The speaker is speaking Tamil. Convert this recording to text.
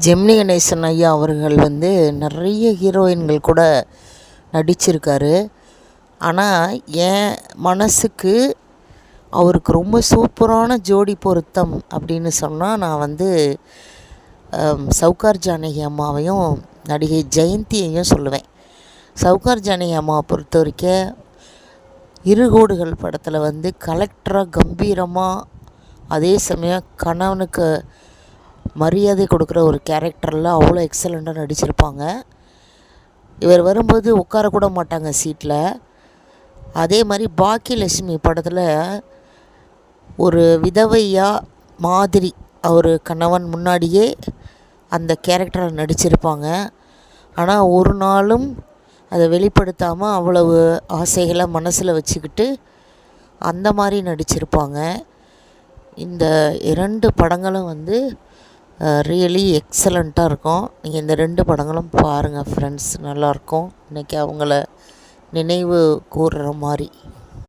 ஜெமினி கணேசன் ஐயா அவர்கள் நிறைய ஹீரோயின்கள் கூட நடிச்சிருக்காரு. ஆனால் என் மனசுக்கு அவருக்கு ரொம்ப சூப்பரான ஜோடி பொருத்தம் அப்படின்னு சொன்னால் நான் சௌகார் ஜானகி அம்மாவையும் நடிகை ஜெயந்தியையும் சொல்லுவேன். சௌகார் ஜானகி அம்மாவை பொறுத்த வரைக்கும் இருகோடுகள் படத்தில் கலெக்டராக கம்பீரமாக, அதே சமயம் கணவனுக்கு மரியாதை கொடுக்குற ஒரு கேரக்டரில் அவ்வளோ எக்ஸலண்ட்டாக நடிச்சிருப்பாங்க. இவர் வரும்போது உட்காரக்கூட மாட்டாங்க சீட்டில். அதே மாதிரி பாக்கியலட்சுமி படத்தில் ஒரு விதவையாக மாதிரி அவர் கணவன் முன்னாடியே அந்த கேரக்டரை நடிச்சிருப்பாங்க. ஆனால் ஒரு நாளும் அதை வெளிப்படுத்தாமல் அவ்வளவு ஆசைகளை மனசில் வச்சுக்கிட்டு அந்த மாதிரி நடிச்சிருப்பாங்க. இந்த 2 படங்களும் ரியலி எக்ஸலண்ட்டாக இருக்கும். நீங்கள் இந்த 2 படங்களும் பாருங்கள் ஃப்ரெண்ட்ஸ், நல்லாயிருக்கும். இன்றைக்கி அவங்கள நினைவு கூர்ற மாதிரி.